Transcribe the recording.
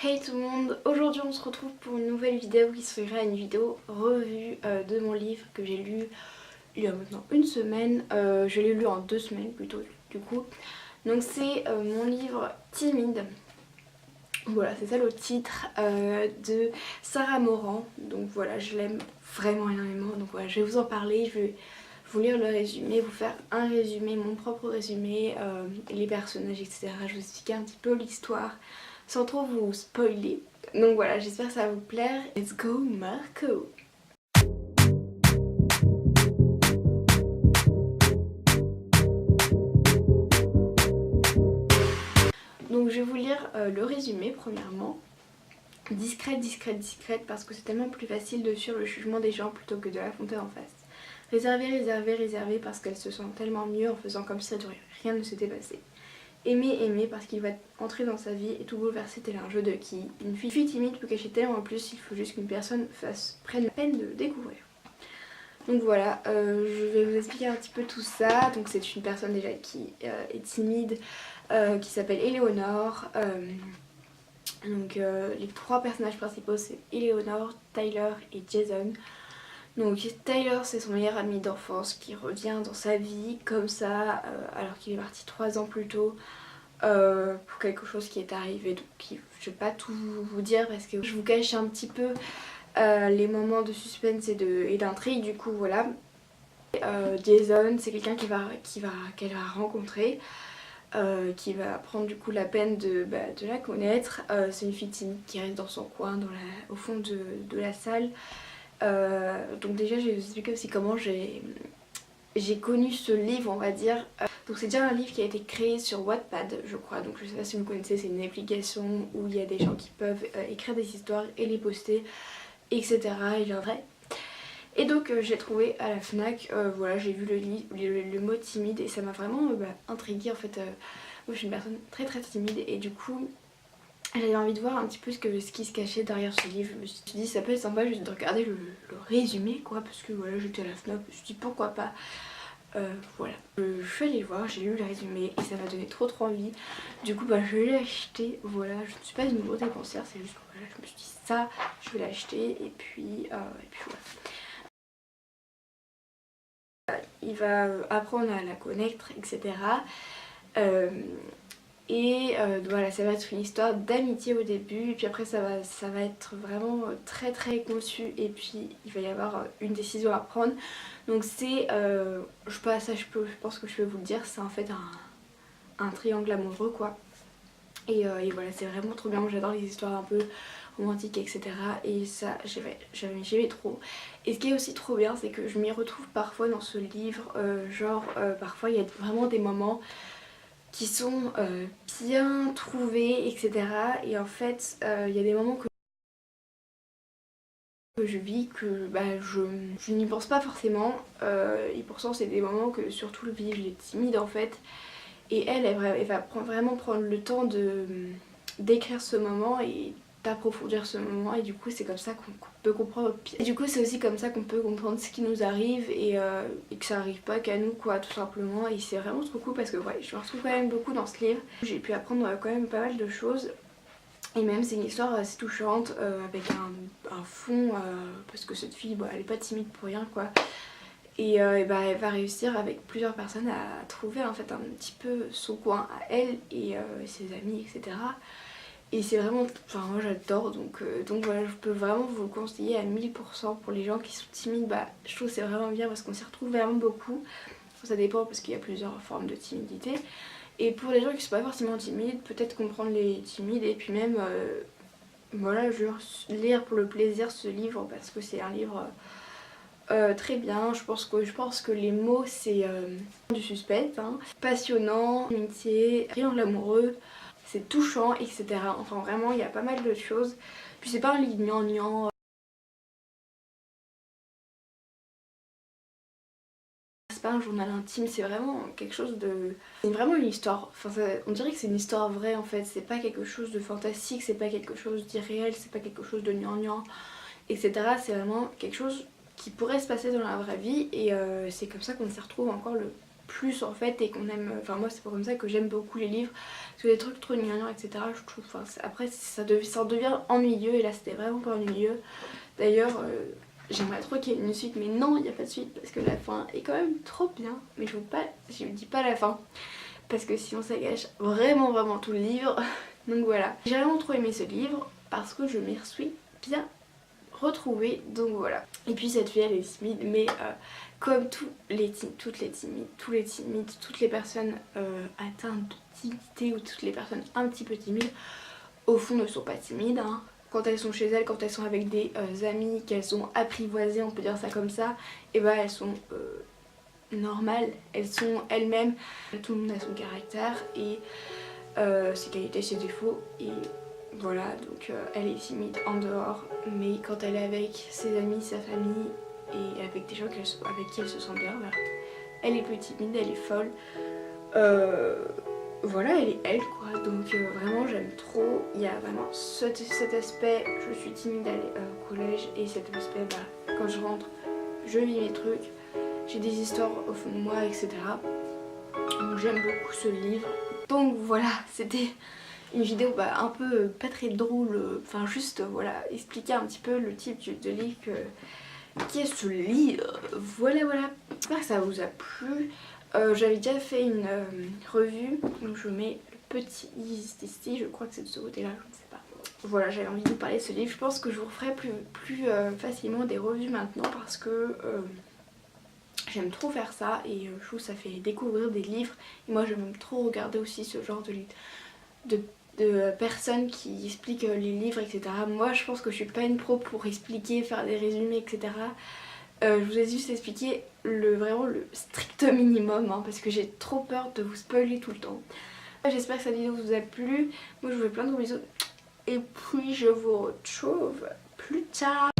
Hey tout le monde, aujourd'hui on se retrouve pour une nouvelle vidéo qui sera une vidéo revue de mon livre que j'ai lu il y a maintenant une semaine. Je l'ai lu en 2 semaines plutôt du coup. Donc c'est mon livre Timide. Voilà, c'est ça le titre de Sarah Morant. Donc voilà, je l'aime vraiment énormément. Donc voilà, je vais vous en parler, je vais vous lire le résumé, vous faire un résumé, mon propre résumé, les personnages, etc. Je vais vous expliquer un petit peu l'histoire sans trop vous spoiler. Donc voilà, j'espère que ça va vous plaire. Let's go Marco! Donc je vais vous lire le résumé premièrement. Discrète, discrète, discrète parce que c'est tellement plus facile de suivre le jugement des gens plutôt que de l'affronter en face. Réservée, réservée, réservée parce qu'elle se sent tellement mieux en faisant comme si rien ne s'était passé. Aimer, aimer parce qu'il va entrer dans sa vie et tout bouleverser tel un jeu de qui. Une fille timide peut cacher tellement en plus, il faut juste qu'une personne prenne la peine de le découvrir. Donc voilà, je vais vous expliquer un petit peu tout ça. Donc c'est une personne déjà qui est timide, qui s'appelle Éléonore. Donc les trois personnages principaux c'est Éléonore, Tyler et Jason. Donc Tyler c'est son meilleur ami d'enfance qui revient dans sa vie comme ça alors qu'il est parti 3 ans plus tôt pour quelque chose qui est arrivé. Donc je vais pas tout vous dire parce que je vous cache un petit peu les moments de suspense et d'intrigue du coup voilà. Jason c'est quelqu'un qu'elle va rencontrer. Qui va prendre du coup la peine de la connaître. C'est une fille timide qui reste dans son coin au fond de la salle. Donc déjà je vais vous expliquer aussi comment j'ai connu ce livre on va dire. Donc c'est déjà un livre qui a été créé sur Wattpad je crois, donc je sais pas si vous connaissez, c'est une application où il y a des gens qui peuvent écrire des histoires et les poster etc. Il y en a vrai. Et donc j'ai trouvé à la FNAC, voilà j'ai vu le mot timide et ça m'a vraiment intriguée en fait. Moi je suis une personne très très timide et du coup j'avais envie de voir un petit peu ce qui se cachait derrière ce livre. Je me suis dit ça peut être sympa juste de regarder le résumé quoi, parce que voilà j'étais à la FNAC, je me suis dit pourquoi pas. Voilà, je suis allée voir, j'ai lu le résumé et ça m'a donné trop envie. Du coup je l'ai acheté, voilà, je ne suis pas une grosse dépensière, c'est juste que voilà, je me suis dit ça, je vais l'acheter et puis voilà. Il va apprendre à la connaître, etc. Voilà, ça va être une histoire d'amitié au début, et puis après ça va être vraiment très très conçu, et puis il va y avoir une décision à prendre. Donc c'est, je pense que je peux vous le dire, c'est en fait un triangle amoureux quoi. Et voilà, c'est vraiment trop bien, moi j'adore les histoires un peu romantiques etc. Et ça j'aimais trop. Et ce qui est aussi trop bien c'est que je m'y retrouve parfois dans ce livre, parfois il y a vraiment des moments qui sont bien trouvés etc. Et en fait il y a des moments que je vis que je n'y pense pas forcément et pourtant c'est des moments que surtout le vivre les timide en fait. Et elle va vraiment prendre le temps d'écrire ce moment et d'approfondir ce moment, et du coup c'est comme ça qu'on peut comprendre. Et du coup c'est aussi comme ça qu'on peut comprendre ce qui nous arrive et que ça arrive pas qu'à nous quoi, tout simplement. Et c'est vraiment trop cool parce que ouais, je me retrouve quand même beaucoup dans ce livre. J'ai pu apprendre quand même pas mal de choses. Et même c'est une histoire assez touchante avec un fond parce que cette fille elle est pas timide pour rien quoi. Et elle va réussir avec plusieurs personnes à trouver en fait un petit peu son coin à elle et ses amis etc. Et c'est vraiment, enfin moi j'adore donc voilà, je peux vraiment vous le conseiller à 1000% pour les gens qui sont timides. Je trouve que c'est vraiment bien parce qu'on s'y retrouve vraiment beaucoup. Ça dépend parce qu'il y a plusieurs formes de timidité. Et pour les gens qui sont pas forcément timides, peut-être comprendre les timides et puis même voilà, je vais lire pour le plaisir ce livre parce que c'est un livre très bien. Je pense que les mots c'est du suspense, hein. Passionnant, amitié, triangle amoureux, c'est touchant etc. Enfin vraiment il y a pas mal de choses. Puis c'est pas un livre gnangnan, c'est pas un journal intime, c'est vraiment quelque chose de... C'est vraiment une histoire, enfin on dirait que c'est une histoire vraie en fait. C'est pas quelque chose de fantastique, c'est pas quelque chose d'irréel, c'est pas quelque chose de gnangnan etc. C'est vraiment quelque chose qui pourrait se passer dans la vraie vie et c'est comme ça qu'on s'y retrouve encore plus en fait et qu'on aime, enfin moi c'est pas comme ça que j'aime beaucoup les livres, parce que des trucs trop gnangnans etc je trouve, enfin après ça devient ennuyeux et là c'était vraiment pas ennuyeux. D'ailleurs j'aimerais trop qu'il y ait une suite mais non il n'y a pas de suite parce que la fin est quand même trop bien, mais je vous dis pas la fin parce que sinon ça gâche vraiment tout le livre. Donc voilà, j'ai vraiment trop aimé ce livre parce que je m'y suis bien retrouvée, donc voilà. Et puis cette fille elle est timide, mais comme toutes les timides, toutes les personnes atteintes de timidité ou toutes les personnes un petit peu timides, au fond ne sont pas timides, hein. Quand elles sont chez elles, quand elles sont avec des amis qu'elles ont apprivoisées, on peut dire ça comme ça, et bah elles sont normales, elles sont elles-mêmes. Tout le monde a son caractère et ses qualités, ses défauts, et voilà, donc elle est timide en dehors, mais quand elle est avec ses amis, sa famille et avec des gens avec qui elle se sent bien, voilà. Elle est plus timide, elle est folle, voilà, elle est elle quoi, donc vraiment j'aime trop. Il y a vraiment cet aspect, je suis timide au collège, et cet aspect, bah, quand je rentre, je vis mes trucs, j'ai des histoires au fond de moi, etc. Donc j'aime beaucoup ce livre. Donc voilà, c'était une vidéo un peu pas très drôle, enfin juste voilà, expliquer un petit peu le type de livre qui est ce livre. Voilà, j'espère que ça vous a plu. J'avais déjà fait une revue, donc je mets le petit ici, je crois que c'est de ce côté là, je ne sais pas. Voilà, j'avais envie de vous parler de ce livre. Je pense que je vous referai plus facilement des revues maintenant parce que j'aime trop faire ça et je trouve que ça fait découvrir des livres. Et moi j'aime trop regarder aussi ce genre de personnes qui expliquent les livres, etc. Moi je pense que je suis pas une pro pour expliquer, faire des résumés, etc. Je vous ai juste expliqué vraiment le strict minimum, hein, parce que j'ai trop peur de vous spoiler tout le temps. J'espère que cette vidéo vous a plu. Moi je vous fais plein de gros bisous et puis je vous retrouve plus tard.